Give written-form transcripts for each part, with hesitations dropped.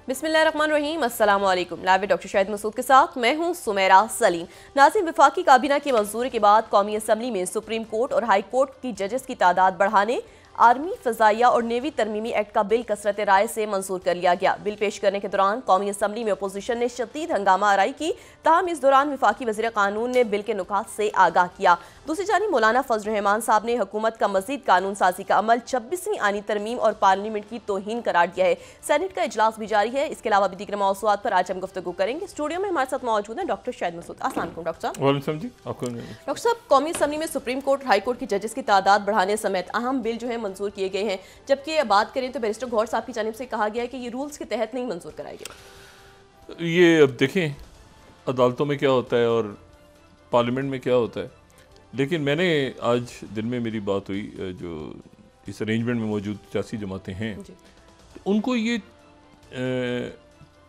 बिस्मिल्लाहिर्रहमानिर्रहीम, अस्सलाम वालेकुम। लाइव डॉक्टर शाहिद मसूद के साथ मैं हूं सुमेरा सलीम। नाज़रीन, वफाकी काबीना की मंजूरी के बाद कौमी असम्बली में सुप्रीम कोर्ट और हाई कोर्ट की जजेस की तादाद बढ़ाने, आर्मी, फजाइया और नेवी तरमीमी एक्ट का बिल कसरत राय से मंजूर कर लिया गया। बिल पेश करने के दौरान कौमी असम्बली में अपोजिशन ने शदीद हंगामा आराई की, ताहम इस दौरान वफाकी वज़ीर कानून ने बिल के नुकात से आगाह किया। दूसरी जानिब मौलाना फजल रहमान साहब ने हुकूमत का मजीद कानून साजी का अमल 26वीं आनी तरमीम और पार्लियामेंट की तौहीन करार दिया है। सेनेट का इजलास भी जारी है। इसके अलावा भी दीगर मौज़ूआत पर आज हम गुफ्तगू करेंगे। स्टूडियो में हमारे साथ मौजूद हैं डॉक्टर शाहिद मसूद। अस्सलाम वालेकुम डॉक्टर साहब। डॉक्टर साहब, कौमी असम्बली में सुप्रीम कोर्ट, हाई कोर्ट की जजेस की तादाद बढ़ाने समेत अहम बिल जो है मंजूर किए गए हैं, जबकि बात करें तो बैरिस्टर गौहर साहब की जानिब से कहा गया है कि ये रूल्स के तहत नहीं मंजूर कराए गए। ये अब देखें अदालतों में क्या होता है और पार्लियामेंट में क्या होता है। लेकिन मैंने आज दिन में मेरी बात हुई जो इस अरेंजमेंट में मौजूद सियासी जमातें हैं, तो उनको ये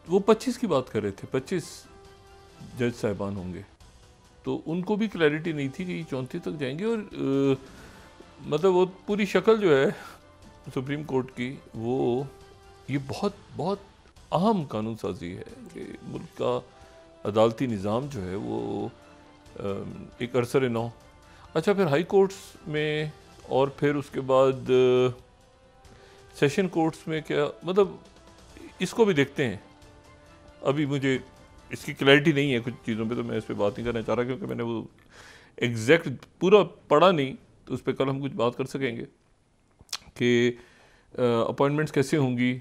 वो 25 की बात कर रहे थे, 25 जज साहिबान होंगे, तो उनको भी क्लैरिटी नहीं थी कि ये 34 तक जाएंगे। और मतलब वो पूरी शक्ल जो है सुप्रीम कोर्ट की, वो ये बहुत बहुत अहम कानून साजी है कि मुल्क का अदालती निज़ाम जो है वो एक अरसर नौ। अच्छा, फिर हाई कोर्ट्स में और फिर उसके बाद सेशन कोर्ट्स में क्या, मतलब इसको भी देखते हैं। अभी मुझे इसकी क्लैरिटी नहीं है कुछ चीज़ों पे, तो मैं इस पर बात नहीं करना चाह रहा क्योंकि मैंने वो एग्जैक्ट पूरा पढ़ा नहीं, तो उस पर कल हम कुछ बात कर सकेंगे कि अपॉइंटमेंट्स कैसे होंगी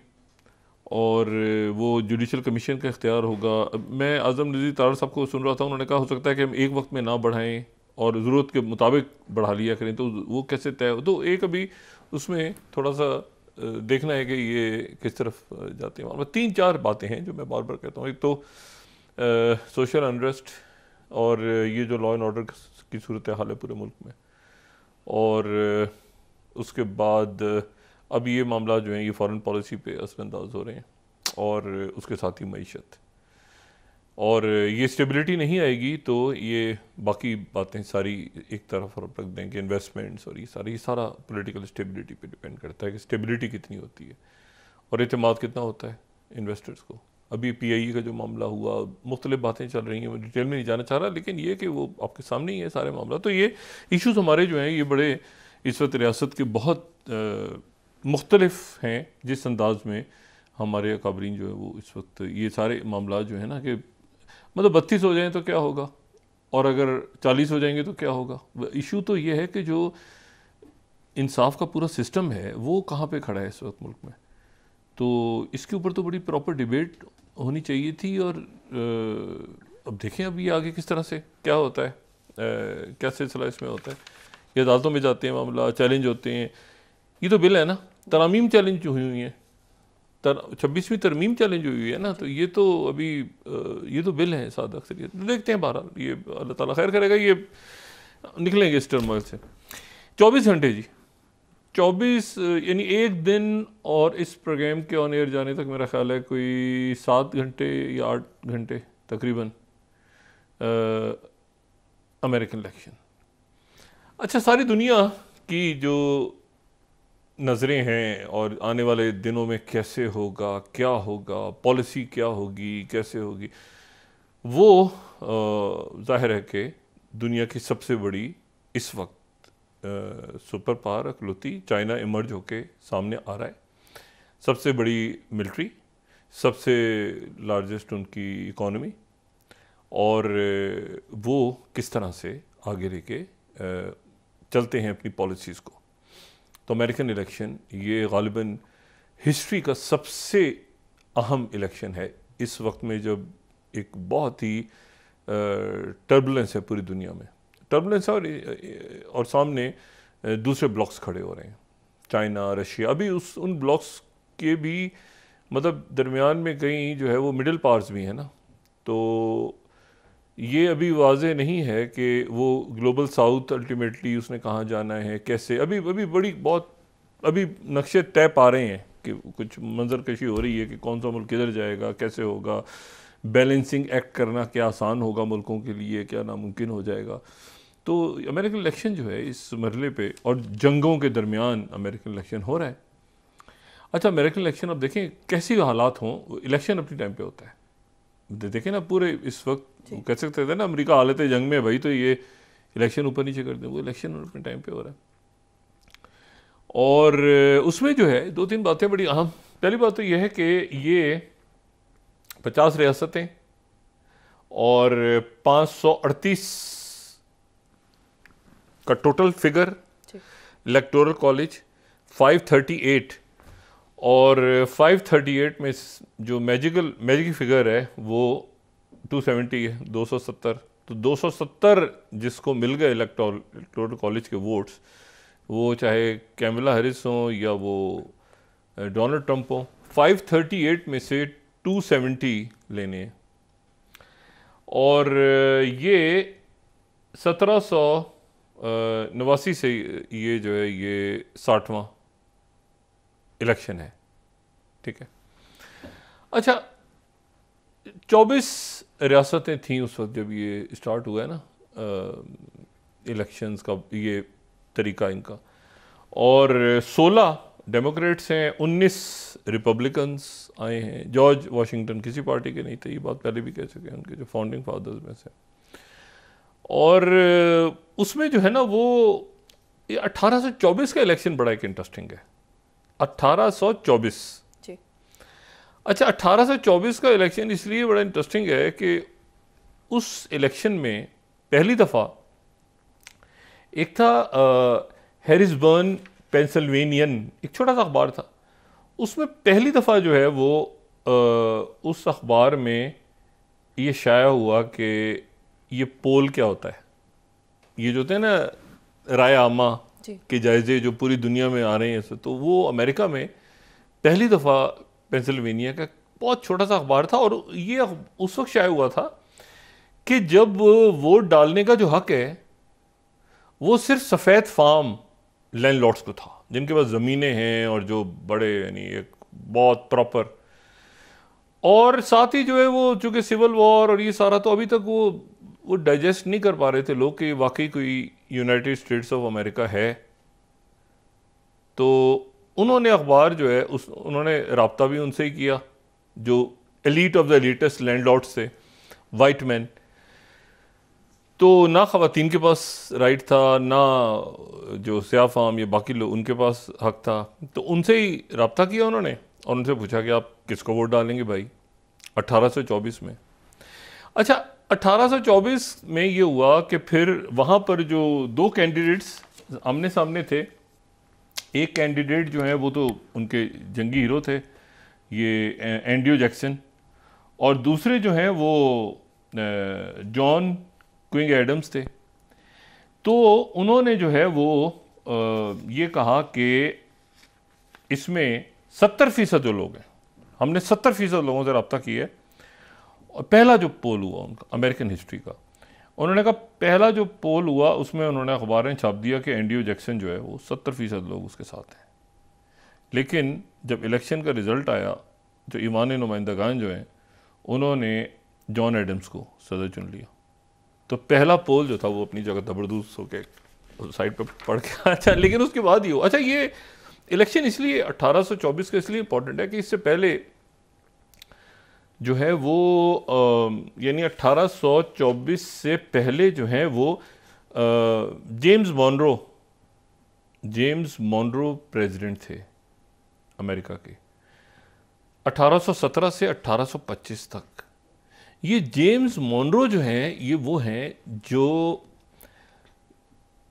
और वो जुडिशल कमीशन का इख्तियार होगा। मैं आज़म नज़ीर तारड़ साहब को सुन रहा था, उन्होंने कहा हो सकता है कि हम एक वक्त में ना बढ़ाएं और ज़रूरत के मुताबिक बढ़ा लिया करें, तो वो कैसे तय हो। तो एक अभी उसमें थोड़ा सा देखना है कि ये किस तरफ जाते हैं। 3-4 बातें हैं जो मैं बार बार कहता हूँ। एक तो सोशल अनरेस्ट और ये जो लॉ एंड ऑर्डर की सूरत हाल है पूरे मुल्क में, और उसके बाद अब ये मामला जो है ये फॉरेन पॉलिसी पे असरअंदाज हो रहे हैं, और उसके साथ ही मईशत, और ये स्टेबिलिटी नहीं आएगी तो ये बाकी बातें सारी एक तरफ रख देंगे। इन्वेस्टमेंट्स और ये सारा पॉलिटिकल स्टेबिलिटी पे डिपेंड करता है कि स्टेबिलिटी कितनी होती है और एतमाद कितना होता है इन्वेस्टर्स को। अभी PIE का जो मामला हुआ, मुख्तलिफ बातें चल रही हैं, मैं डिटेल में नहीं जाना चाह रहा, लेकिन ये कि वो आपके सामने ही है सारे मामला। तो ये इशूज़ हमारे जो हैं ये बड़े इस वक्त रियासत के बहुत मुख्तलिफ हैं, जिस अंदाज में हमारे अकाबरीन जो है वो इस वक्त ये सारे मामला जो है ना कि मतलब 32 हो जाएं तो क्या होगा, और अगर 40 हो जाएंगे तो क्या होगा। इशू तो ये है कि जो इंसाफ का पूरा सिस्टम है वो कहाँ पे खड़ा है इस वक्त मुल्क में। तो इसके ऊपर तो बड़ी प्रॉपर डिबेट होनी चाहिए थी। और अब देखें अब ये आगे किस तरह से क्या होता है, क्या सिलसिला इसमें होता है। ये अदालतों में जाते हैं, मामला चैलेंज होते हैं। ये तो बिल है ना, तरमीम चैलेंज जो हुई हैं, 26वीं तरमीम चैलेंज हुई है ना, तो ये तो अभी ये तो बिल है सादा अक्सरियत। देखते हैं, बहरहाल ये अल्लाह ताला खैर करेगा, ये निकलेंगे इस टर्मोइल से। 24 घंटे जी, 24 यानी एक दिन, और इस प्रोग्राम के ऑन एयर जाने तक मेरा ख्याल है कोई 7 घंटे या 8 घंटे तकरीबन अमेरिकन इलेक्शन। अच्छा, सारी दुनिया की जो नज़रें हैं और आने वाले दिनों में कैसे होगा, क्या होगा, पॉलिसी क्या होगी, कैसे होगी, वो जाहिर है कि दुनिया की सबसे बड़ी इस वक्त सुपर पावर अकलौती चाइना इमर्ज होके सामने आ रहा है। सबसे बड़ी मिलिट्री, सबसे लार्जेस्ट उनकी इकॉनमी, और वो किस तरह से आगे लेके चलते हैं अपनी पॉलिसीज़ को। तो अमेरिकन इलेक्शन ये गालिबन हिस्ट्री का सबसे अहम इलेक्शन है इस वक्त में, जब एक बहुत ही टर्बुलेंस है पूरी दुनिया में। टर्बुलेंस है और सामने दूसरे ब्लॉक्स खड़े हो रहे हैं, चाइना, रशिया। अभी उन ब्लॉक्स के भी मतलब दरमियान में कहीं जो है वो मिडिल पावर्स भी हैं ना, तो ये अभी वाज़े नहीं है कि वो ग्लोबल साउथ अल्टीमेटली उसने कहाँ जाना है, कैसे। अभी बड़ी बहुत अभी नक्शे तय पा रहे हैं कि कुछ मंजर कशी हो रही है कि कौन सा मुल्क किधर जाएगा, कैसे होगा। बैलेंसिंग एक्ट करना क्या आसान होगा मुल्कों के लिए, क्या नामुमकिन हो जाएगा। तो अमेरिकन इलेक्शन जो है इस मरहले पे, और जंगों के दरमियान अमेरिकन इलेक्शन हो रहा है। अच्छा, अमेरिकन इलेक्शन अब देखें कैसी हालात हों, इलेक्शन अपनी टाइम पे होता है। देखें ना, पूरे इस वक्त कह सकते थे ना अमेरिका हालत जंग में, भाई तो ये इलेक्शन ऊपर नीचे कर दें, वो इलेक्शन अपने टाइम पे हो रहा है। और उसमें जो है 2-3 बातें बड़ी अहम। पहली बात तो यह है कि ये 50 रियासतें और 538 का टोटल फिगर, इलेक्टोरल कॉलेज 538, और 538 में जो मैजिक फिगर है वो 270 है, 270। तो 270 जिसको मिल गए इलेक्टोरल कॉलेज के वोट्स, वो चाहे कैमला हैरिस हो या वो डोनाल्ड ट्रंप हो, 538 में से 270 लेने हैं। और ये 1789 से ये जो है ये 60वां इलेक्शन है, ठीक है। अच्छा, 24 रियासतें थीं उस वक्त जब ये स्टार्ट हुआ है ना इलेक्शंस का ये तरीका इनका, और 16 डेमोक्रेट्स हैं, 19 रिपब्लिकन्स आए हैं। जॉर्ज वाशिंगटन किसी पार्टी के नहीं थे, ये बात पहले भी कह चुके हैं, उनके जो फाउंडिंग फादर्स में से। और उसमें जो है ना वो ये 1824 का इलेक्शन बड़ा एक इंटरेस्टिंग है। 1824। अच्छा, 1824 का इलेक्शन इसलिए बड़ा इंटरेस्टिंग है कि उस इलेक्शन में पहली दफ़ा एक था हैरिसबर्न पेंसिल्वेनियन, एक छोटा सा अखबार था, उसमें पहली दफ़ा जो है वो उस अखबार में ये शाया हुआ कि ये पोल क्या होता है। ये जो होते हैं ना राय आमा के जायजे जो पूरी दुनिया में आ रहे हैं, तो वो अमेरिका में पहली दफ़ा पेंसिल्वेनिया का बहुत छोटा सा अखबार था। और ये उस वक्त शाया हुआ था कि जब वोट डालने का जो हक है वो सिर्फ सफ़ेद फार्म लैंडलॉर्ड्स को था, जिनके पास ज़मीनें हैं और जो बड़े यानी एक बहुत प्रॉपर। और साथ ही जो है वो चूँकि सिविल वॉर और ये सारा, तो अभी तक वो डाइजेस्ट नहीं कर पा रहे थे लोग कि वाकई कोई यूनाइटेड स्टेट्स ऑफ अमेरिका है। तो उन्होंने अखबार जो है उन्होंने रब्ता भी उनसे ही किया जो एलीट ऑफ द एलीटेस्ट लैंडलॉर्ड्स थे, वाइट मैन। तो ना ख़वातीन के पास राइट था, ना जो स्याह फार्म या बाकी लोग उनके पास हक था। तो उनसे ही रब्ता किया उन्होंने और उनसे पूछा कि आप किसको वोट डालेंगे भाई 1824 में। अच्छा, 1824 में ये हुआ कि फिर वहाँ पर जो 2 कैंडिडेट्स आमने सामने थे, एक कैंडिडेट जो है वो तो उनके जंगी हीरो थे, ये एंड्रयू जैक्सन, और दूसरे जो हैं वो जॉन क्विंग एडम्स थे। तो उन्होंने जो है वो ये कहा कि इसमें 70% जो लोग हैं, हमने 70% लोगों से रब्ता किया है। और पहला जो पोल हुआ उनका अमेरिकन हिस्ट्री का, उन्होंने कहा पहला जो पोल हुआ उसमें उन्होंने अखबारें छाप दिया कि एंड्रयू जैक्सन जो है वो 70% लोग उसके साथ हैं। लेकिन जब इलेक्शन का रिज़ल्ट आया, जो ईवान नुमाइंदगान जो हैं उन्होंने जॉन एडम्स को सदर चुन लिया। तो पहला पोल जो था वो अपनी जगह जबरदस्त होके साइड पे पड़ गया। अच्छा, लेकिन उसके बाद ही हो, अच्छा ये इलेक्शन इसलिए 1824 का इसलिए इंपॉर्टेंट है कि इससे पहले जो है वो यानी 1824 से पहले जो है वो जेम्स मॉनरो प्रेसिडेंट थे अमेरिका के 1817 से 1825 तक। ये जेम्स मॉनरो जो हैं ये वो हैं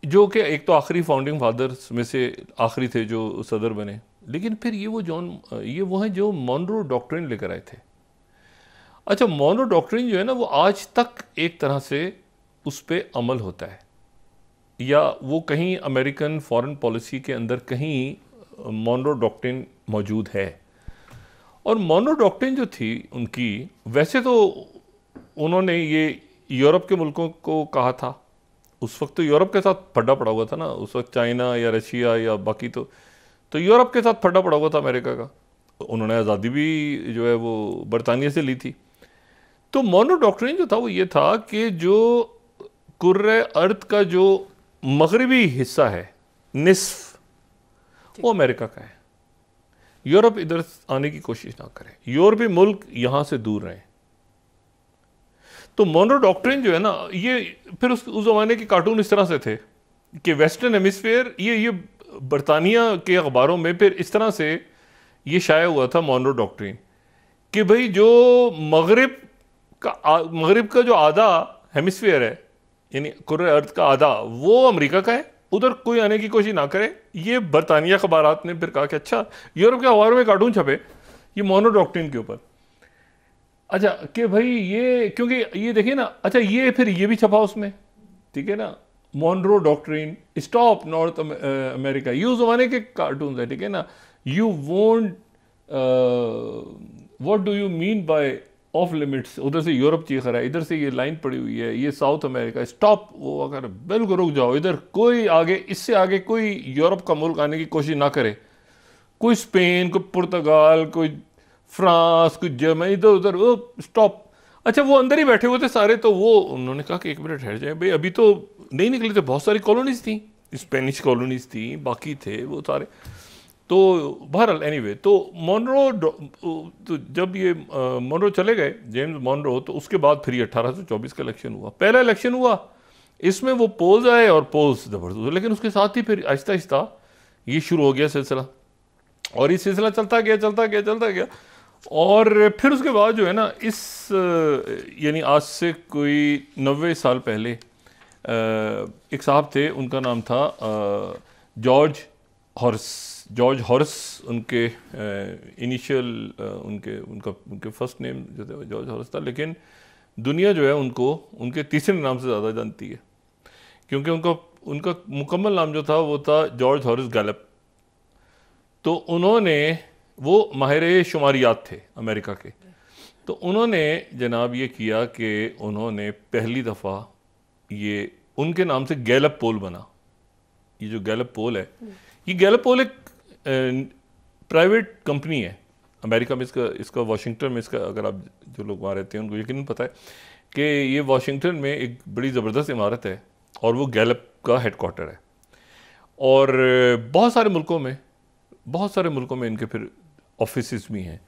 जो कि एक तो आखिरी फाउंडिंग फादर्स में से आखिरी थे जो सदर बने, लेकिन फिर ये वो हैं जो मॉनरो डॉक्ट्रिन लेकर आए थे। अच्छा, मॉनरो डॉक्ट्रिन जो है ना वो आज तक एक तरह से उस पर अमल होता है, या वो कहीं अमेरिकन फॉरेन पॉलिसी के अंदर कहीं मॉनरो डॉक्ट्रिन मौजूद है। और मॉनरो डॉक्ट्रिन जो थी उनकी, वैसे तो उन्होंने ये यूरोप के मुल्कों को कहा था, उस वक्त तो यूरोप के साथ फड्डा पड़ा हुआ था ना, उस वक्त चाइना या रशिया या बाकी तो यूरोप के साथ फड्डा पड़ा हुआ था अमेरिका का। उन्होंने आज़ादी भी जो है वो बरतानिया से ली थी। तो मॉनरो डॉक्ट्रिन जो था वो ये था कि जो कुर्रे अर्थ का जो मगरबी हिस्सा है निस्फ, वो अमेरिका का है, यूरोप इधर आने की कोशिश ना करे, यूरोपीय मुल्क यहाँ से दूर रहें। तो मोनरो डॉक्ट्रिन जो है ना, ये फिर उस ज़माने के कार्टून इस तरह से थे कि वेस्टर्न हेमिस्फीयर, ये बरतानिया के अखबारों में फिर इस तरह से ये शाया हुआ था मोनरो डॉक्ट्रिन कि भाई जो मगरिब का जो आधा हेमिस्फीयर है, यानी कुर्रे अर्थ का आधा, वो अमेरिका का है, उधर कोई आने की कोशिश ना करे। ये बरतानिया अखबारात ने फिर कहा कि अच्छा, यूरोप के अखबारों में कार्टून छपे ये मोनरो डॉक्ट्रिन के ऊपर। अच्छा कि भाई ये, क्योंकि ये देखिए ना, अच्छा ये फिर ये भी छपा उसमें, ठीक है ना, Monroe doctrine, stop North America, ये उस जमाने के कार्टून है, ठीक है ना। You won't, what do you mean by off limits, उधर से यूरोप चीख रहा है, इधर से ये लाइन पड़ी हुई है, ये साउथ अमेरिका, स्टॉप, वो अगर बिल्कुल रुक जाओ, इधर कोई आगे, इससे आगे कोई यूरोप का मुल्क आने की कोशिश ना करे, कोई स्पेन, कोई पुर्तगाल, कोई फ्रांस, कोई जर्मनी, इधर उधर, वो स्टॉप। अच्छा वो अंदर ही बैठे हुए थे सारे, तो वो उन्होंने कहा कि एक मिनट ठहर जाए भाई, अभी तो नहीं निकले थे, बहुत सारी कॉलोनीज थी, स्पेनिश कॉलोनीज थी, बाकी थे वो सारे। तो बहरहाल एनीवे, तो मोनरो, तो जब ये मोनरो चले गए, जेम्स मोनरो, तो उसके बाद फिर ये 1824 का इलेक्शन हुआ, पहला इलेक्शन हुआ, इसमें वो पोल्स आए और पोल्स ज़बरदस्त, लेकिन उसके साथ ही फिर आहिस्ता आहिस्ता ये शुरू हो गया सिलसिला, और ये सिलसिला चलता गया। और फिर उसके बाद जो है ना, इस यानी आज से कोई 90 साल पहले एक साहब थे, उनका नाम था जॉर्ज हॉर्स, उनके इनिशियल उनके फर्स्ट नेम जो था जॉर्ज हॉर्स था, लेकिन दुनिया जो है उनको उनके तीसरे नाम से ज़्यादा जानती है, क्योंकि उनका मुकम्मल नाम जो था वो था जॉर्ज हॉर्स गैलप। तो उन्होंने, वो माहिर शुमारियात थे अमेरिका के, तो उन्होंने जनाब ये किया कि उन्होंने पहली दफ़ा ये उनके नाम से गैलप पोल बना। ये जो गैलप पोल है, ये गैलप पोल एक प्राइवेट कंपनी है अमेरिका में, इसका वाशिंगटन में, इसका अगर आप जो लोग वहाँ रहते हैं उनको यकीनन पता है कि ये वाशिंगटन में एक बड़ी ज़बरदस्त इमारत है, और वो गैलप का हेडक्वार्टर है। और बहुत सारे मुल्कों में इनके फिर ऑफिसेस भी हैं।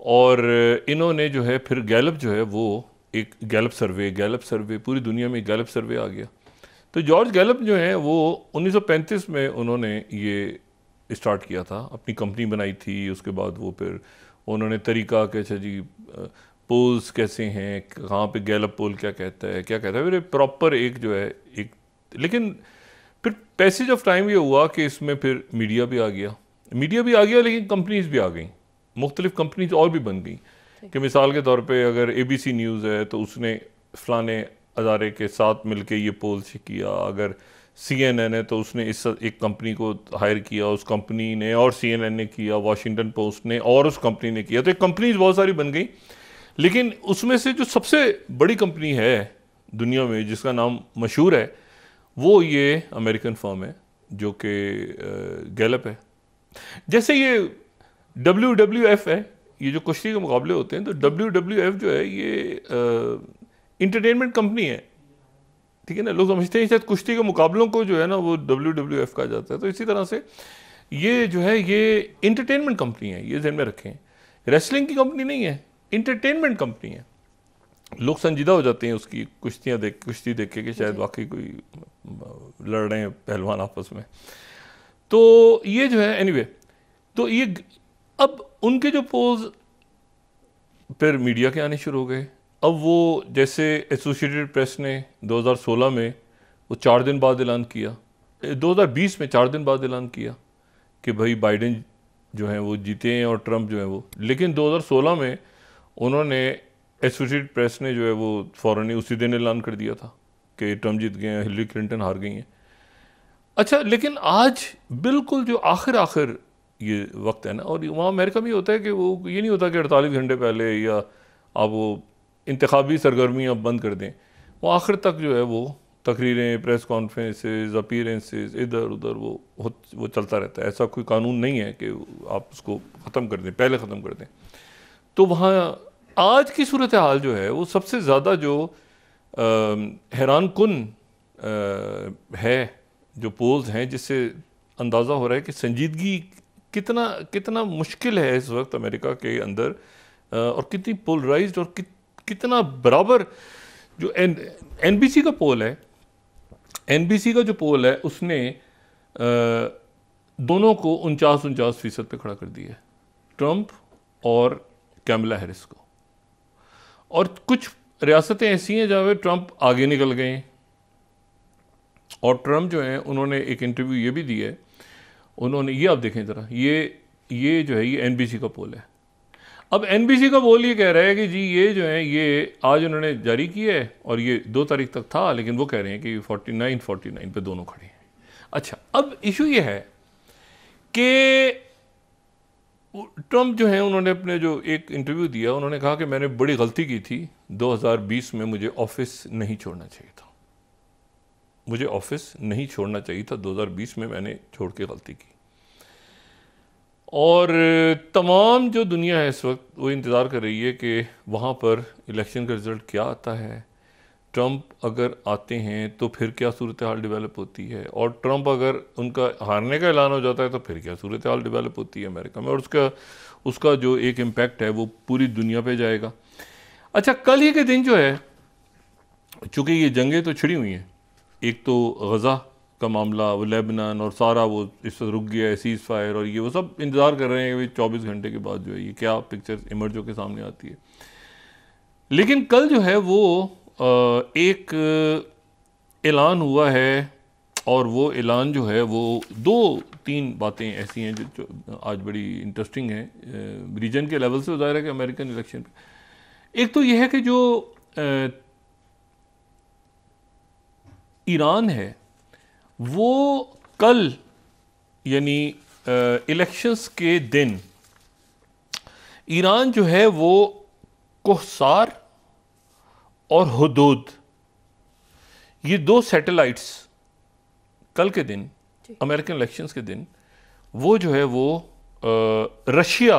और इन्होंने जो है फिर गैलप जो है वो एक गैलप सर्वे पूरी दुनिया में गैलप सर्वे आ गया। तो जॉर्ज गैलप जो है वो 1935 में उन्होंने ये स्टार्ट किया था, अपनी कंपनी बनाई थी। उसके बाद वो फिर उन्होंने तरीका कि अच्छा जी पोल्स कैसे हैं, कहाँ पे गैलप पोल क्या कहता है फिर प्रॉपर एक जो है एक। लेकिन फिर पैसेज ऑफ टाइम ये हुआ कि इसमें फिर मीडिया भी आ गया, लेकिन कंपनीज भी आ गई, मुख्तलिफ कंपनीज और भी बन गई। कि मिसाल के तौर पे अगर ABC न्यूज़ है तो उसने फ़लाने अदारे के साथ मिलके ये पोल किया, अगर CNN है तो उसने इस एक कंपनी को हायर किया, उस कंपनी ने, और CNN ने किया, वाशिंगटन पोस्ट ने, और उस कंपनी ने किया। तो एक कंपनीज बहुत सारी बन गई, लेकिन उसमें से जो सबसे बड़ी कंपनी है दुनिया में जिसका नाम मशहूर है वो ये अमेरिकन फर्म है जो कि गैलप है। जैसे ये WWF है, ये जो कुश्ती के मुकाबले होते हैं, तो WWF जो है ये इंटरटेनमेंट कंपनी है, ठीक है ना। लोग समझते हैं शायद कुश्ती के मुकाबलों को जो है ना वो WWF कहा जाता है। तो इसी तरह से ये जो है ये इंटरटेनमेंट कंपनी है, ये ध्यान में रखें। रेसलिंग की कंपनी नहीं है, इंटरटेनमेंट कंपनी है। लोग संजीदा हो जाते हैं उसकी कुश्ती देख के कि शायद वाकई कोई लड़ रहे हैं पहलवान आपस में। तो ये जो है एनीवे, तो ये अब उनके जो पोज फिर मीडिया के आने शुरू हो गए। अब वो जैसे एसोसिएटेड प्रेस ने 2016 में वो 4 दिन बाद ऐलान किया, 2020 में 4 दिन बाद ऐलान किया कि भाई बाइडेन जो हैं वो जीते हैं और ट्रंप जो है वो। लेकिन 2016 में उन्होंने, एसोसिएटेड प्रेस ने जो है वो फ़ौरन ही उसी दिन ऐलान कर दिया था कि ट्रंप जीत गए हैं, हिलरी क्लिंटन हार गई हैं। अच्छा, लेकिन आज बिल्कुल जो आखिर ये वक्त है ना, और वहाँ अमेरिका में ये होता है कि वो ये नहीं होता कि 48 घंटे पहले या आप वो इंतखाबी सरगर्मियाँ बंद कर दें। वो आखिर तक जो है वो तकरीरें, प्रेस कॉन्फ्रेंसेस, अपीयरेंसेस, इधर उधर वो चलता रहता है। ऐसा कोई कानून नहीं है कि आप उसको ख़त्म कर दें, पहले ख़त्म कर दें। तो वहाँ आज की सूरत हाल जो है वो सबसे ज़्यादा जो हैरान कुन है, जो पोल्स हैं, जिससे अंदाज़ा हो रहा है कि संजीदगी कितना कितना मुश्किल है इस वक्त अमेरिका के अंदर, और कितनी पोलराइज्ड और कितना बराबर। जो एनबीसी का पोल है, एनबीसी का जो पोल है उसने दोनों को 49% पे खड़ा कर दिया है, ट्रंप और कैमला हैरिस को। और कुछ रियासतें ऐसी हैं जहाँ पे ट्रंप आगे निकल गए हैं। और ट्रंप जो है उन्होंने एक इंटरव्यू ये भी दिया है, उन्होंने ये, आप देखें ज़रा, ये जो है ये एनबीसी का पोल है। अब एनबीसी का पोल ये कह रहा है कि जी ये जो है ये आज उन्होंने जारी किया है और ये 2 तारीख तक था, लेकिन वो कह रहे हैं कि 49 पे दोनों खड़े हैं। अच्छा, अब इशू ये है कि ट्रंप जो है उन्होंने अपने जो एक इंटरव्यू दिया, उन्होंने कहा कि मैंने बड़ी गलती की थी 2020 में, मुझे ऑफिस नहीं छोड़ना चाहिए था, मुझे ऑफिस नहीं छोड़ना चाहिए था, 2020 में मैंने छोड़ के गलती की। और तमाम जो दुनिया है इस वक्त वो इंतज़ार कर रही है कि वहाँ पर इलेक्शन का रिज़ल्ट क्या आता है, ट्रंप अगर आते हैं तो फिर क्या सूरत हाल डेवलप होती है, और ट्रंप अगर उनका हारने का ऐलान हो जाता है तो फिर क्या सूरत हाल डेवलप होती है अमेरिका में, और उसका जो एक इम्पैक्ट है वो पूरी दुनिया पे जाएगा। अच्छा, कल ही के दिन जो है, चूँकि ये जंगें तो छिड़ी हुई हैं, एक तो गज़ा का मामला, वो लेबनान और सारा वो इस वक्त रुक गया है, सीज़ फायर, और ये वो सब इंतज़ार कर रहे हैं कि 24 घंटे के बाद जो है ये क्या पिक्चर इमर्ज होकर सामने आती है। लेकिन कल जो है वो एक ऐलान हुआ है, और वो ऐलान जो है वो 2-3 बातें ऐसी हैं जो आज बड़ी इंटरेस्टिंग हैं रीजन के लेवल से, ज़ाहिर है कि अमेरिकन इलेक्शन पे। एक तो ये है कि जो ईरान है वो कल यानी इलेक्शंस के दिन ईरान जो है वो कोहसार और हुदूद, ये 2 सैटेलाइट्स कल के दिन, अमेरिकन इलेक्शंस के दिन, वो जो है वो रशिया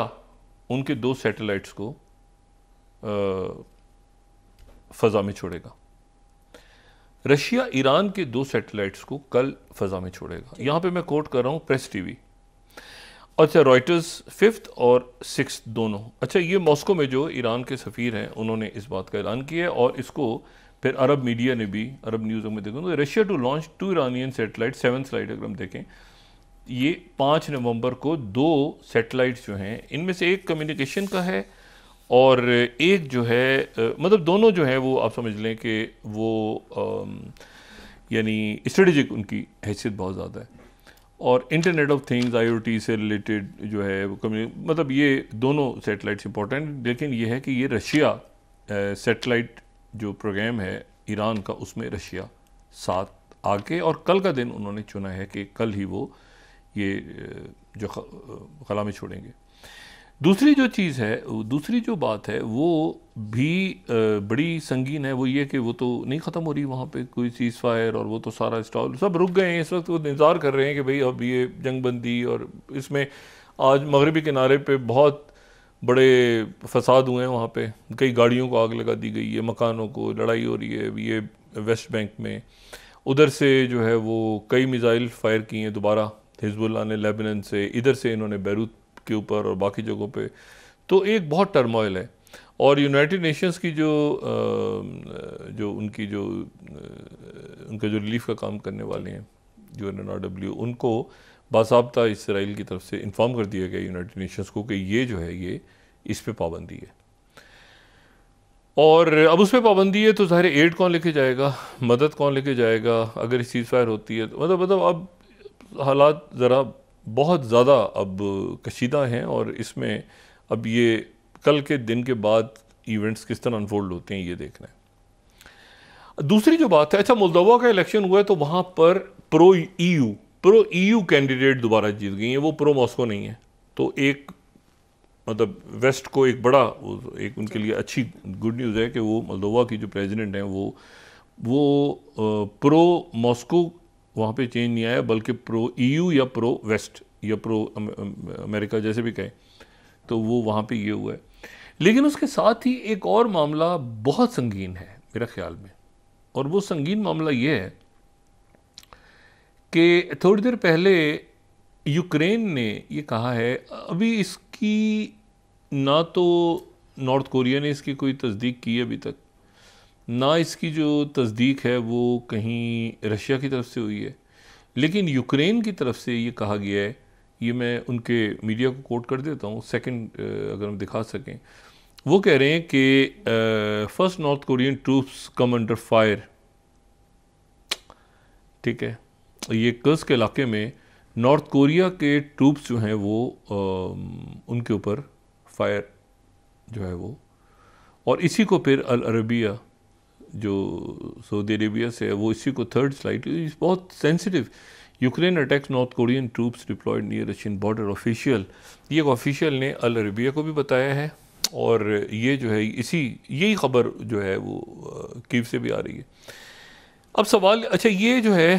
उनके 2 सैटेलाइट्स को फ़ज़ा में छोड़ेगा। रशिया ईरान के 2 सैटेलाइट्स को कल फ़ज़ा में छोड़ेगा। यहाँ पे मैं कोट कर रहा हूँ प्रेस टीवी। अच्छा, रॉयटर्स 5th और 6th दोनों। अच्छा, ये मॉस्को में जो ईरान के सफ़ीर हैं उन्होंने इस बात का ऐलान किया है, और इसको फिर अरब मीडिया ने भी, अरब न्यूज़ में देखो तो Russia to launch 2 Iranian satellite, 7th slide अगर हम देखें, ये 5 नवंबर को 2 सैटेलाइट्स जो हैं, इनमें से एक कम्युनिकेशन का है और एक जो है मतलब दोनों जो है वो आप समझ लें कि वो यानी स्ट्रेटेजिक उनकी हैसियत बहुत ज़्यादा है, और इंटरनेट ऑफ थिंग्स IoT से रिलेटेड जो है वो मतलब ये दोनों सैटेलाइट्स इंपॉर्टेंट। लेकिन ये है कि ये रशिया सैटेलाइट जो प्रोग्राम है ईरान का, उसमें रशिया साथ आके, और कल का दिन उन्होंने चुना है कि कल ही वो ये जो खला में छोड़ेंगे। दूसरी जो चीज़ है, दूसरी जो बात है वो भी बड़ी संगीन है, वो ये कि वो तो नहीं ख़त्म हो रही वहाँ पे कोई सीज़ फायर, और वो तो सारा स्टॉल सब रुक गए हैं। इस वक्त वो इंतज़ार कर रहे हैं कि भाई अब ये जंग बंदी, और इसमें आज मगरबी किनारे पे बहुत बड़े फसाद हुए हैं, वहाँ पे कई गाड़ियों को आग लगा दी गई है, मकानों को, लड़ाई हो रही है ये वेस्ट बैंक में। उधर से जो है वो कई मिसाइल फायर किए हैं दोबारा हिजबुल्लाह ने लेबनान से, इधर से इन्होंने बैरूत के ऊपर और बाकी जगहों पे। तो एक बहुत टर्मोइल है, और यूनाइटेड नेशंस की जो उनकी जो उनका जो रिलीफ का काम करने वाले हैं UNRW, उनको बासाब्ता इसराइल की तरफ से इन्फॉर्म कर दिया गया यूनाइटेड नेशंस को कि ये जो है ये इस पे पाबंदी है, और अब उस पर पाबंदी है तो ज़ाहिर एड कौन लेके जाएगा, मदद कौन लेके जाएगा अगर सीज़ फायर होती है तो। मतलब अब हालात ज़रा बहुत ज़्यादा अब कशीदा हैं, और इसमें अब ये कल के दिन के बाद इवेंट्स किस तरह अनफोल्ड होते हैं ये देखना है। दूसरी जो बात है, अच्छा मोल्दोवा का इलेक्शन हुआ है तो वहाँ पर प्रो EU कैंडिडेट दोबारा जीत गई हैं, वो प्रो मॉस्को नहीं है। तो एक मतलब वेस्ट को एक बड़ा एक उनके लिए अच्छी गुड न्यूज़ है कि वो मोल्दोवा की जो प्रेसिडेंट हैं वो प्रो मॉस्को वहाँ पे चेंज नहीं आया, बल्कि प्रो EU या प्रो वेस्ट या प्रो अमेरिका जैसे भी कहें, तो वो वहाँ पे ये हुआ है। लेकिन उसके साथ ही एक और मामला बहुत संगीन है मेरा ख्याल में, और वो संगीन मामला ये है कि थोड़ी देर पहले यूक्रेन ने ये कहा है, अभी इसकी ना तो नॉर्थ कोरिया ने इसकी कोई तस्दीक की है अभी तक, ना इसकी जो तस्दीक है वो कहीं रशिया की तरफ से हुई है, लेकिन यूक्रेन की तरफ से ये कहा गया है, ये मैं उनके मीडिया को कोट कर देता हूँ, सेकंड अगर हम दिखा सकें, वो कह रहे हैं कि first north Korean troops come under fire, ठीक है, ये कर्स्क के इलाके में नॉर्थ कोरिया के ट्रूप्स जो हैं वो उनके ऊपर फायर जो है वो, और इसी को फिर अल अरबिया जो सऊदी अरेबिया से है वो इसी को थर्ड स्लाइड, बहुत sensitive, Ukraine attacks North Korean troops deployed near Russian border, official, ये एक ऑफिशियल ने अल अरबिया को भी बताया है, और ये जो है यही खबर जो है वो कीव से भी आ रही है। अब सवाल, अच्छा ये जो है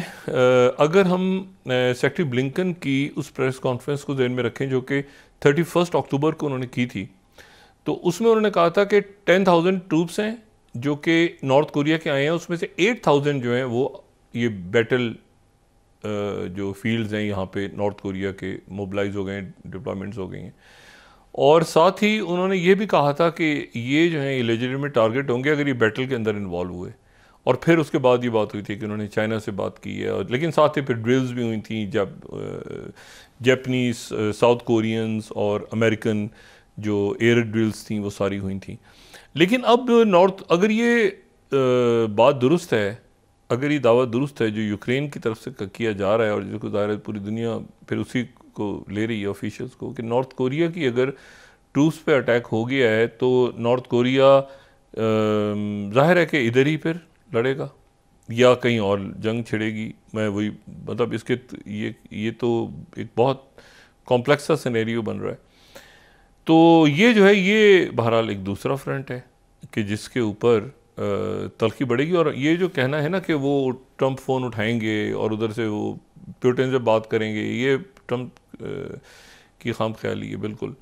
अगर हम सेक्रेटरी ब्लिंकन की उस प्रेस कॉन्फ्रेंस को ध्यान में रखें जो कि 31 अक्टूबर को उन्होंने की थी, तो उसमें उन्होंने कहा था कि 10,000 ट्रूप्स हैं जो कि नॉर्थ कोरिया के आए हैं, उसमें से 8,000 जो हैं वो ये बैटल जो फील्ड्स हैं यहाँ पे नॉर्थ कोरिया के मोबिलाइज हो गए हैं, डिप्लॉयमेंट्स हो गई हैं, और साथ ही उन्होंने ये भी कहा था कि ये जो है इलेजिटिमेट टारगेट होंगे अगर ये बैटल के अंदर इन्वॉल्व हुए। और फिर उसके बाद ये बात हुई थी कि उन्होंने चाइना से बात की है, और लेकिन साथ ही फिर ड्रिल्स भी हुई थी, जब जापानीज, साउथ कोरियंस और अमेरिकन जो एयर ड्रिल्स थी वो सारी हुई थी। लेकिन अब नॉर्थ, अगर ये बात दुरुस्त है, अगर ये दावा दुरुस्त है जो यूक्रेन की तरफ से किया जा रहा है, और जिसको ज़ाहिर है पूरी दुनिया फिर उसी को ले रही है ऑफिशियल्स को, कि नॉर्थ कोरिया की अगर ट्रूप्स पे अटैक हो गया है तो नॉर्थ कोरिया ज़ाहिर है कि इधर ही फिर लड़ेगा या कहीं और जंग छिड़ेगी। मैं वही मतलब इसके ये तो एक बहुत कॉम्प्लेक्स सा सिनेरियो बन रहा है। तो ये जो है ये बहरहाल एक दूसरा फ्रंट है कि जिसके ऊपर तलखी बढ़ेगी। और ये जो कहना है ना कि वो ट्रंप फ़ोन उठाएंगे और उधर से वो पुतिन से बात करेंगे, ये ट्रंप की खाम ख्याली है बिल्कुल,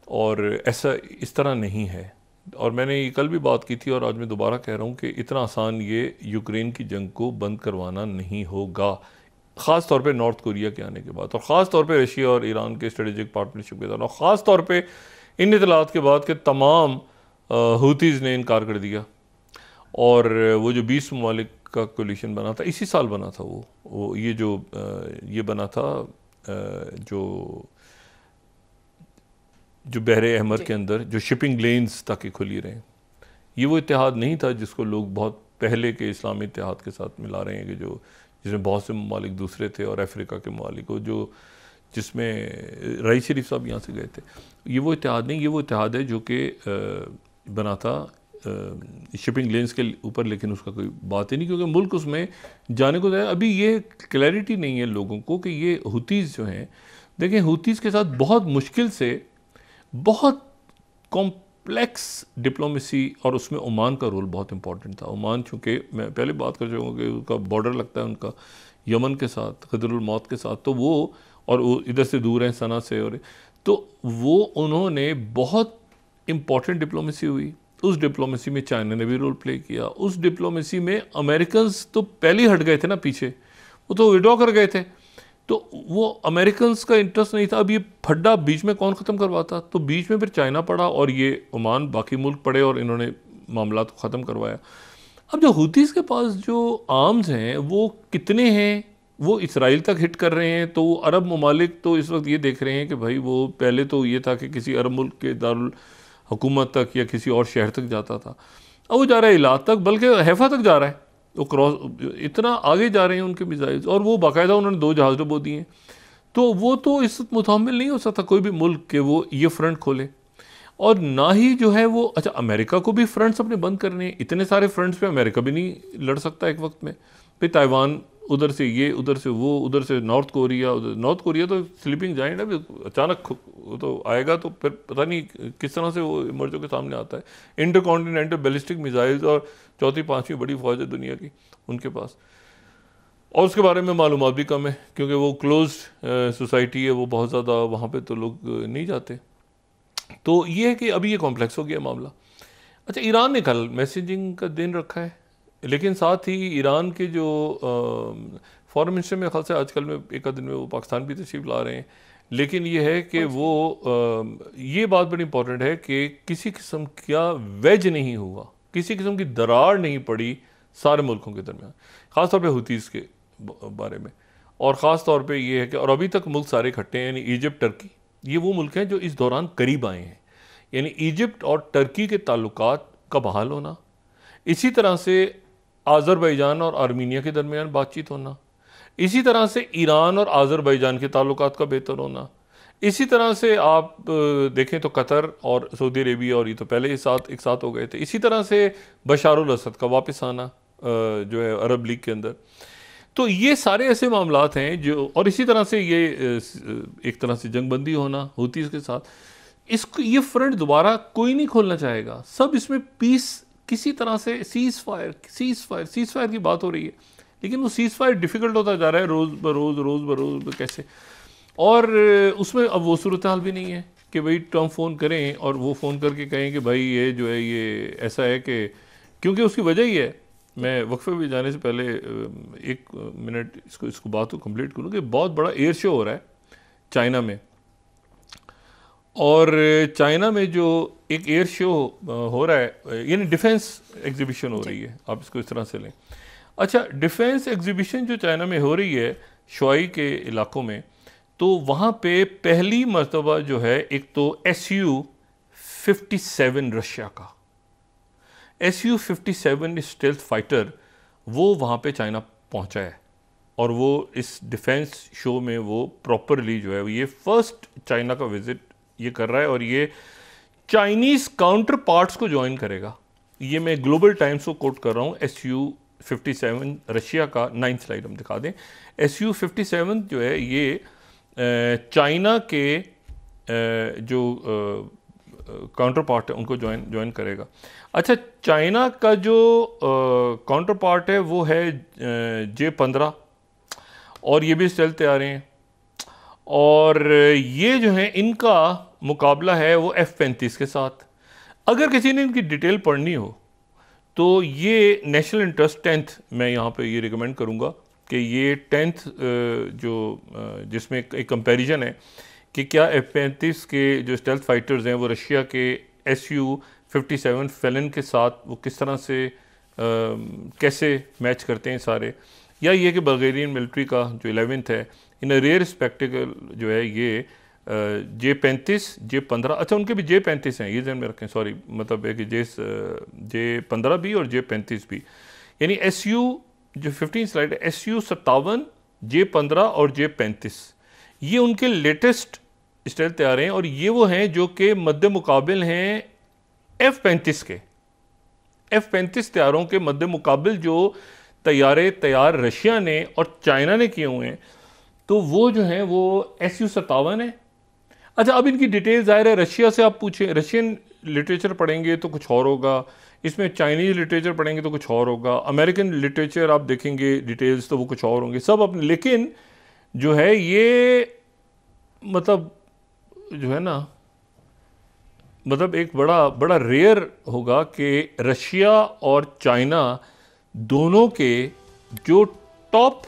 और ऐसा इस तरह नहीं है। और मैंने ये कल भी बात की थी और आज मैं दोबारा कह रहा हूँ कि इतना आसान ये यूक्रेन की जंग को बंद करवाना नहीं होगा, ख़ास तौर पे नॉर्थ कोरिया के आने के बाद, और ख़ास तौर पे रशिया और ईरान के स्ट्रेटेजिक पार्टनरशिप के दौरान, और ख़ास तौर पे इन इतलात के बाद कि तमाम हूतीज़ ने इनकार कर दिया। और वो जो 20 ममालिक का कोलिशन बना था, इसी साल बना था वो ये जो ये बना था जो बहरे अहमर के अंदर जो शिपिंग लेन्स ताकि खुली रहें, ये वो इत्तेहाद नहीं था जिसको लोग बहुत पहले के इस्लामी इत्तेहाद के साथ मिला रहे हैं, कि जो जिसमें बहुत से ममालिक दूसरे थे और अफ्रीका के ममालिक हो, जो जिसमें रईस शरीफ साहब यहाँ से गए थे। ये वो इत्तेहाद नहीं, ये वो इत्तेहाद है जो कि बना था शिपिंग लेन्स के ऊपर, लेकिन उसका कोई बात ही नहीं, क्योंकि मुल्क उसमें जाने को जाए। अभी ये क्लैरिटी नहीं है लोगों को कि ये हूतीज़ जो हैं, देखें हूतीज़ के साथ बहुत मुश्किल से, बहुत कॉम्प्लेक्स डिप्लोमेसी, और उसमें ओमान का रोल बहुत इंपॉर्टेंट था। ओमान चूँकि मैं पहले बात कर चुका हूँ कि उसका बॉर्डर लगता है उनका यमन के साथ, खदरुल मौत के साथ, तो वो और वो इधर से दूर हैं सना से, और तो वो उन्होंने बहुत इम्पॉर्टेंट डिप्लोमेसी हुई। उस डिप्लोमेसी में चाइना ने भी रोल प्ले किया, उस डिप्लोमेसी में अमेरिकन्स तो पहले ही हट गए थे ना पीछे, वो तो विड्रॉ कर गए थे, तो वो अमेरिकन्स का इंटरेस्ट नहीं था। अब ये फड्डा बीच में कौन ख़त्म करवाता, तो बीच में फिर चाइना पड़ा और ये ओमान, बाकी मुल्क पड़े, और इन्होंने मामला को ख़त्म करवाया। अब जो हूतीज़ के पास जो आर्म्स हैं वो कितने हैं, वो इसराइल तक हिट कर रहे हैं, तो अरब ममालिक तो इस वक्त ये देख रहे हैं कि भाई वो पहले तो ये था कि किसी अरब मुल्क के दारुल हुकूमत तक या किसी और शहर तक जाता था, अब वो जा रहा है इलाद तक, बल्कि हैफा तक जा रहा है, वो क्रॉस इतना आगे जा रहे हैं उनके मिसाइल्स, और वो बाकायदा उन्होंने 2 जहाज़ डुबो दिए। तो वो तो इस मुतामिल नहीं हो सकता कोई भी मुल्क के वो ये फ्रंट खोले, और ना ही जो है वो, अच्छा अमेरिका को भी फ्रंट्स अपने बंद करने हैं, इतने सारे फ्रंट्स पे अमेरिका भी नहीं लड़ सकता एक वक्त में। फिर ताइवान उधर से ये, उधर से वो, उधर से नॉर्थ कोरिया तो स्लीपिंग जाइंट है, अचानक तो आएगा तो फिर पता नहीं किस तरह से वो इमर्जों के सामने आता है। इंटरकॉन्टिनेंटल बैलिस्टिक मिसाइल्स और 4वीं-5वीं बड़ी फौज है दुनिया की उनके पास, और उसके बारे में मालूमात भी कम है क्योंकि वो क्लोज्ड सोसाइटी है, वो बहुत ज़्यादा वहाँ पे तो लोग नहीं जाते। तो ये है कि अभी ये कॉम्प्लेक्स हो गया मामला। अच्छा, ईरान ने कल मैसेजिंग का दिन रखा है, लेकिन साथ ही ईरान के जो फॉरेन मिनिस्टर में ख्याल से आजकल में एक दिन में वो पाकिस्तान भी तशरीफ ला रहे हैं, लेकिन ये है कि वो ये बात बड़ी इंपॉर्टेंट है कि किसी किस्म का वेज नहीं हुआ, किसी किस्म की दरार नहीं पड़ी सारे मुल्कों के दरमियान, ख़ासतौर पे हुतीज़ के बारे में। और ख़ास तौर पे ये है कि और अभी तक मुल्क सारे इकट्ठे हैं, यानी इजिप्ट, टर्की, ये वो मुल्क हैं जो इस दौरान करीब आए हैं। यानी इजिप्ट और टर्की के ताल्लुकात का बहाल होना, इसी तरह से आज़रबाईजान और आर्मीनिया के दरमियान बातचीत होना, इसी तरह से ईरान और आज़रबाईजान के ताल्लुकात का बेहतर होना, इसी तरह से आप देखें तो कतर और सऊदी अरेबिया और ये तो पहले एक साथ हो गए थे, इसी तरह से बशारुल असद का वापस आना जो है अरब लीग के अंदर। तो ये सारे ऐसे मामलात हैं जो, और इसी तरह से ये एक तरह से जंगबंदी होना हुतीज़ के साथ, इसको ये फ्रंट दोबारा कोई नहीं खोलना चाहेगा। सब इसमें पीस किसी तरह से सीज़ फायर की बात हो रही है, लेकिन वो सीज़ फायर डिफ़िकल्ट होता जा रहा है रोज़ बरोज़ कैसे। और उसमें अब वो सूरत हाल भी नहीं है कि भाई ट्रम्प फ़ोन करें और वो फ़ोन करके कहें कि भाई ये जो है ये ऐसा है कि, क्योंकि उसकी वजह ही है, मैं वक्फे में जाने से पहले एक मिनट इसको बात को कंप्लीट करूँ कि बहुत बड़ा एयर शो हो रहा है चाइना में, और चाइना में जो एक एयर शो हो रहा है, यानी डिफेंस एग्जीबिशन हो रही है, आप इसको इस तरह से लें। अच्छा, डिफेंस एग्जीबिशन जो चाइना में हो रही है शुआई के इलाकों में, तो वहाँ पे पहली मर्तबा जो है एक तो SU-57 रशिया का SU-57 स्टेल्थ फाइटर वो वहाँ पे चाइना पहुँचा है, और वो इस डिफेंस शो में वो प्रॉपरली जो है ये फर्स्ट चाइना का विजिट ये कर रहा है, और ये चाइनीज़ काउंटर पार्ट्स को ज्वाइन करेगा। ये मैं ग्लोबल टाइम्स को कोट कर रहा हूँ, SU-57 रशिया का। 9th स्लाइड हम दिखा दें। SU-57 जो है ये चाइना के जो काउंटर पार्ट है उनको ज्वाइन करेगा। अच्छा, चाइना का जो काउंटर पार्ट है वो है J-15, और ये भी स्टेल्थ तैयार हैं, और ये जो है इनका मुकाबला है वो F-35 के साथ। अगर किसी ने इनकी डिटेल पढ़नी हो तो ये नेशनल इंटरेस्ट 10th मैं यहाँ पे ये रिकमेंड करूँगा कि ये 10th जो जिसमें एक कंपैरिजन है कि क्या F-35 के जो स्टेल्थ फाइटर्स हैं वो रशिया के SU-57 फेलन के साथ वो किस तरह से कैसे मैच करते हैं सारे, या ये कि बल्गेरियन मिलिट्री का जो 11th है इन रेयर स्पेक्टिकल जो है ये J-35 J-15, अच्छा उनके भी J-35 हैं, ये ध्यान में रखें, सॉरी, मतलब है कि J-15 भी और J-35 भी, यानी SU जो 15 स्लाइड है SU-57 J-15 और J-35 ये उनके लेटेस्ट स्टेल्थ तैयार हैं, और ये वो हैं जो कि मद्दे मुकाबिल हैं F-35 के। F-35 तैयारों के मद्दे मुकाबिल जो तैयार रशिया ने और चाइना ने किए हुए हैं, तो वो जो है वो SU-57 है। अच्छा, अब इनकी डिटेल ज़ाहिर है रशिया से आप पूछें, रशियन लिटरेचर पढ़ेंगे तो कुछ और होगा, इसमें चाइनीज़ लिटरेचर पढ़ेंगे तो कुछ और होगा, अमेरिकन लिटरेचर आप देखेंगे डिटेल्स तो वो कुछ और होंगे, सब अपने। लेकिन जो है ये मतलब जो है ना, मतलब एक बड़ा रेयर होगा कि रशिया और चाइना दोनों के जो टॉप,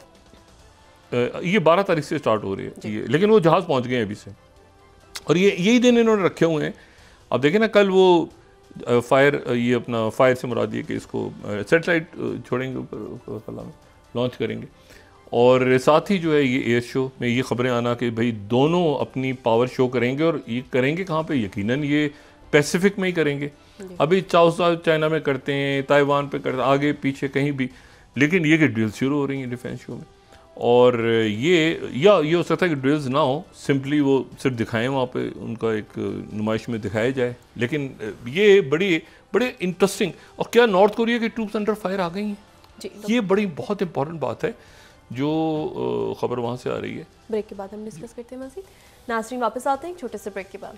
ये 12 तारीख से स्टार्ट हो रही है ये, लेकिन वो जहाज़ पहुंच गए हैं अभी से, और ये यही दिन इन्होंने रखे हुए हैं। अब देखें ना, कल वो फायर, ये अपना फायर से मुराद ये कि इसको सेटेलाइट छोड़ेंगे ऊपर फला में लॉन्च करेंगे, और साथ ही जो है ये एयर शो में ये खबरें आना कि भाई दोनों अपनी पावर शो करेंगे, और ये करेंगे कहाँ पे, यकीनन ये पैसिफिक में ही करेंगे। अभी साउथ चाइना में करते हैं, ताइवान पे करते हैं, आगे पीछे कहीं भी, लेकिन ये कि ड्रिल शुरू हो रही हैं डिफेंस शो में, और ये हो सकता है कि ड्रिल्स ना हो, सिंपली वो सिर्फ दिखाएं वहाँ पे, उनका एक नुमाइश में दिखाया जाए, लेकिन ये बड़े इंटरेस्टिंग। और क्या नॉर्थ कोरिया की ट्रूप्स अंडर फायर आ गई हैं, ये बहुत इंपॉर्टेंट बात है जो खबर वहाँ से आ रही है। ब्रेक के बाद हम डिस्कस करते हैं मज़ीद। नाज़रीन वापस आते हैं एक छोटे से ब्रेक के बाद।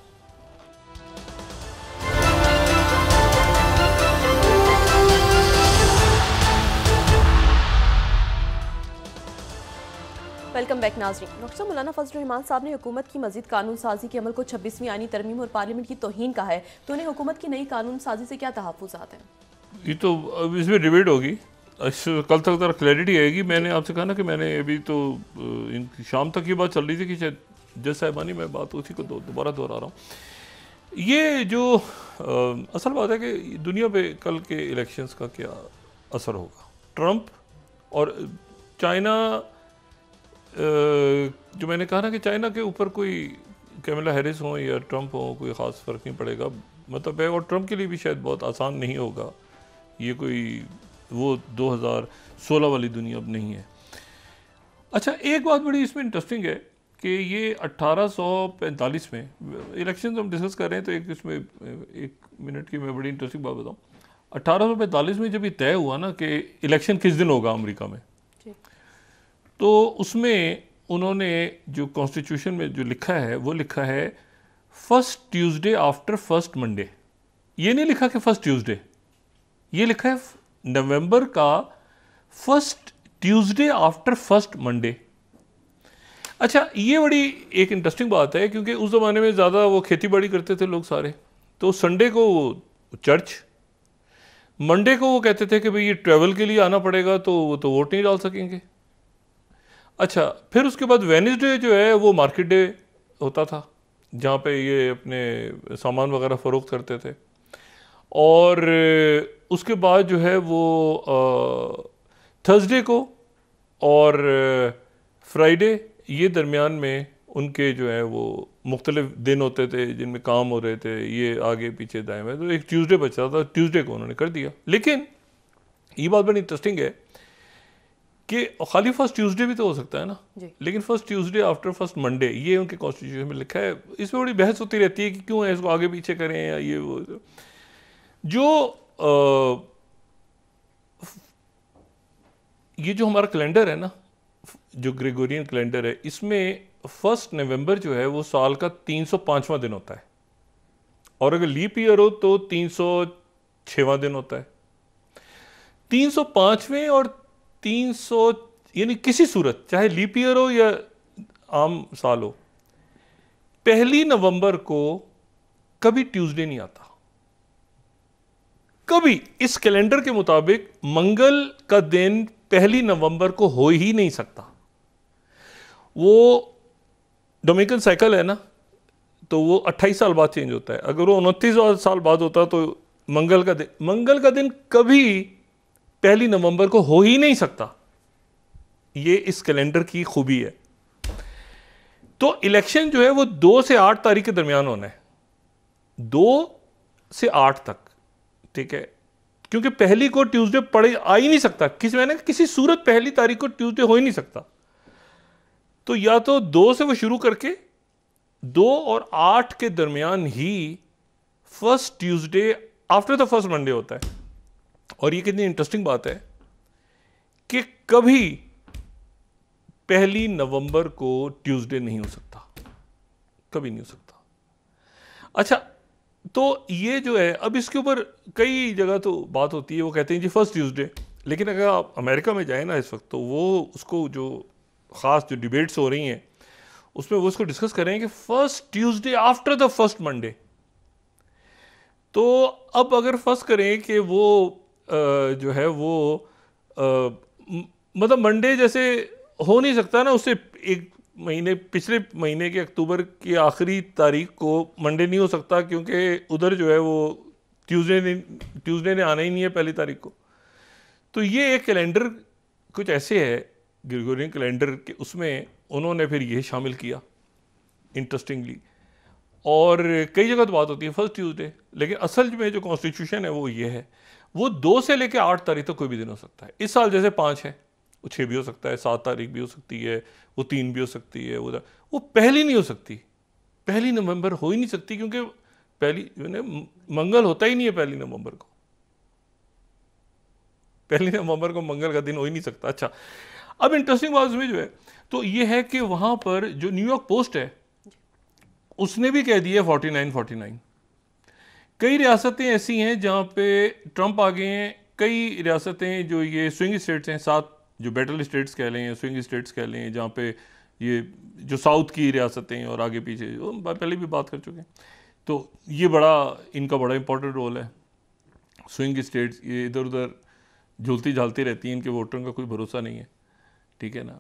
वेलकम बैक नाज़रीन। डॉक्टर मौलाना फजलुर रहमान साहब ने हुकूमत की मजीद कानून साजी के अमल को 26वीं आईनी तरमीम और पार्लियामेंट की तौहीन कहा है, तो उन्हें हुकूमत की नई कानून साजी से क्या तहफ़्फ़ुज़ात हैं? ये तो इसमें डिबेट होगी, कल तक ज़रा क्लैरिटी आएगी। मैंने आपसे कहा ना कि मैंने अभी तो शाम तक ये बात चल रही थी कि शायद जज साहिबानी मैं बात उसी को दोबारा दोहरा रहा हूँ। ये जो असल बात है कि दुनिया पे कल के इलेक्शंस का क्या असर होगा। ट्रंप और चाइना, जो मैंने कहा ना कि चाइना के ऊपर कोई कैमला हैरिस हो या ट्रंप हो कोई ख़ास फ़र्क नहीं पड़ेगा, मतलब है। और ट्रंप के लिए भी शायद बहुत आसान नहीं होगा, ये कोई वो 2016 वाली दुनिया अब नहीं है। अच्छा, एक बात बड़ी इसमें इंटरेस्टिंग है कि ये 1845 में इलेक्शन हम डिस्कस कर रहे हैं, तो एक इसमें 1 मिनट की मैं बड़ी इंटरेस्टिंग बात बताऊँ। 1845 में जब ये तय हुआ ना कि इलेक्शन किस दिन होगा अमेरिका में, तो उसमें उन्होंने जो कॉन्स्टिट्यूशन में जो लिखा है वो लिखा है first Tuesday after first Monday. ये नहीं लिखा कि फर्स्ट ट्यूसडे, ये लिखा है नवंबर का first Tuesday after first Monday. अच्छा, ये बड़ी एक इंटरेस्टिंग बात है क्योंकि उस ज़माने में ज़्यादा वो खेती बाड़ी करते थे लोग सारे, तो संडे को वो चर्च, मंडे को वो कहते थे कि भाई ये ट्रैवल के लिए आना पड़ेगा, तो वो तो वोट नहीं डाल सकेंगे। अच्छा, फिर उसके बाद वेडनेसडे जो है वो मार्केट डे होता था, जहाँ पे ये अपने सामान वगैरह फ़रोख्त करते थे। और उसके बाद जो है वो थर्सडे को और फ्राइडे, ये दरमियान में उनके जो है वो मुख्तलिफ दिन होते थे जिनमें काम हो रहे थे, ये आगे पीछे दाएं में, तो एक ट्यूसडे बचा था, ट्यूसडे को उन्होंने कर दिया। लेकिन ये बात बड़ी इंटरेस्टिंग है कि खाली फर्स्ट ट्यूसडे भी तो हो सकता है ना, लेकिन first Tuesday after first Monday ये उनके कॉन्स्टिट्यूशन में लिखा है। इसमें बड़ी बहस होती रहती है कि क्यों है, इसको आगे पीछे करें या ये वो। ये जो हमारा कैलेंडर है ना, जो ग्रेगोरियन कैलेंडर है, इसमें 1 नवंबर जो है वो साल का 305वां दिन होता है, और अगर लीप ईयर हो तो 306वां दिन होता है। 305वें और 300 यानी किसी सूरत, चाहे लीप ईयर हो या आम साल हो, 1 नवंबर को कभी ट्यूसडे नहीं आता। कभी इस कैलेंडर के मुताबिक मंगल का दिन 1 नवंबर को हो ही नहीं सकता। वो डोमिनिकन साइकिल है ना, तो वो 28 साल बाद चेंज होता है। अगर वो 29 साल बाद होता तो मंगल का दिन कभी 1 नवंबर को हो ही नहीं सकता। ये इस कैलेंडर की खूबी है। तो इलेक्शन जो है वो 2 से 8 तारीख के दरमियान होना है, 2 से 8 तक, ठीक है, क्योंकि पहली को ट्यूसडे पड़े आ ही नहीं सकता, किसी सूरत 1 तारीख को ट्यूसडे हो ही नहीं सकता। तो या तो 2 से वो शुरू करके 2 और 8 के दरमियान ही first Tuesday after the first Monday होता है। और ये कितनी इंटरेस्टिंग बात है कि कभी 1 नवंबर को ट्यूसडे नहीं हो सकता, कभी नहीं हो सकता। अच्छा, तो ये जो है, अब इसके ऊपर कई जगह तो बात होती है, वो कहते हैं जी फर्स्ट ट्यूसडे, लेकिन अगर आप अमेरिका में जाए ना इस वक्त, तो वो उसको जो ख़ास जो डिबेट्स हो रही हैं उसमें वो उसको डिस्कस कर रहे हैं कि first Tuesday after the first Monday. तो अब अगर फर्स्ट करें कि वो जो है वो मतलब मंडे जैसे हो नहीं सकता ना, उससे एक महीने, पिछले महीने के अक्टूबर की आखिरी तारीख को मंडे नहीं हो सकता, क्योंकि उधर जो है वो ट्यूसडे ने आना ही नहीं है 1 तारीख को। तो ये एक कैलेंडर कुछ ऐसे है ग्रेगोरियन कैलेंडर के, उसमें उन्होंने फिर ये शामिल किया इंटरेस्टिंगली। और कई जगह तो बात होती है फर्स्ट ट्यूसडे, लेकिन असल में जो कॉन्स्टिट्यूशन है वो ये है, वो 2 से लेकर 8 तारीख तक कोई भी दिन हो सकता है। इस साल जैसे 5 है, वो 6 भी हो सकता है, 7 तारीख भी हो सकती है, वो 3 भी हो सकती है, वो पहली नहीं हो सकती, 1 नवंबर हो ही नहीं सकती, क्योंकि मंगल होता ही नहीं है 1 नवंबर को। 1 नवंबर को मंगल का दिन हो ही नहीं सकता। अच्छा, अब इंटरेस्टिंग बात इसमें जो है तो ये है कि वहां पर जो न्यूयॉर्क पोस्ट है उसने भी कह दिया 49-49। कई रियासतें ऐसी हैं जहां पे ट्रंप आ गए हैं, कई रियासतें जो ये स्विंग स्टेट्स हैं, 7 जो बैटल स्टेट्स कह लें, स्विंग स्टेट्स कह लें, जहाँ पे ये जो साउथ की रियासतें और आगे पीछे जो पहले भी बात कर चुके हैं, तो ये इनका बड़ा इंपॉर्टेंट रोल है। स्विंग स्टेट्स ये इधर उधर झूलती झालती रहती हैं, इनके वोटरों का कोई भरोसा नहीं है, ठीक है ना।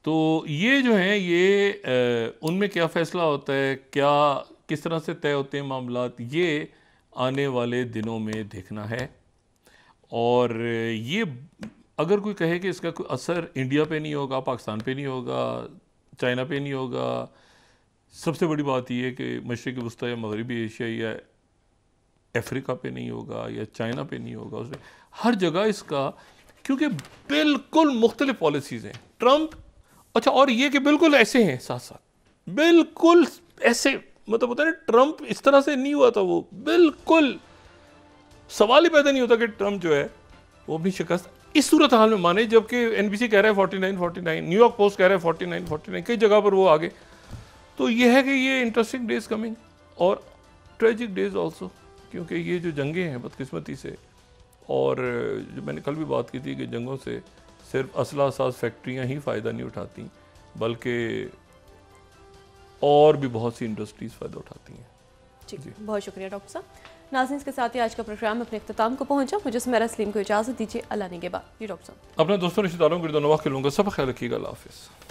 तो ये जो है ये उनमें क्या फ़ैसला होता है, क्या किस तरह से तय होते हैं मामलात, ये आने वाले दिनों में देखना है। और ये अगर कोई कहे कि इसका कोई असर इंडिया पे नहीं होगा, पाकिस्तान पे नहीं होगा, चाइना पे नहीं होगा, सबसे बड़ी बात ये है कि मशरिक़ वस्ता या मगरबी एशिया या अफ्रीका पे नहीं होगा या चाइना पे नहीं होगा, उसमें हर जगह इसका, क्योंकि बिल्कुल मुख्तलिफ पॉलिसीज़ हैं ट्रंप। अच्छा, और ये कि बिल्कुल ऐसे हैं साथ साथ, बिल्कुल ऐसे, मतलब होता है ना, ट्रंप इस तरह से नहीं हुआ था, वो बिल्कुल सवाल ही पैदा नहीं होता कि ट्रंप जो है वो अपनी शिकस्त इस सूरत हाल में माने, जबकि एनबीसी कह रहा है 49-49, न्यूयॉर्क पोस्ट कह रहा है 49-49, कई जगह पर वो आगे। तो ये है कि ये इंटरेस्टिंग डेज कमिंग और ट्रेजिक डेज ऑल्सो, क्योंकि ये जो जंगें हैं बदकिस्मती से, और जो मैंने कल भी बात की थी कि जंगों से सिर्फ असला साज फैक्ट्रियाँ ही फ़ायदा नहीं उठाती, बल्कि और भी बहुत सी इंडस्ट्रीज़ फ़ायदा उठाती हैं। जी, बहुत शुक्रिया डॉक्टर साहब। नाज़रीन, के साथ ही आज का प्रोग्राम अपने इख्तिताम को पहुंचा। मुझे सुमेरा सलीम को इजाज़त दीजिए। अल्लाह ने के बाद। जी डॉक्टर साहब, अपने दोस्तों रिश्तेदारों को के लूँगा, सब ख्याल रखिएगा। अल्लाह हाफ़िज़।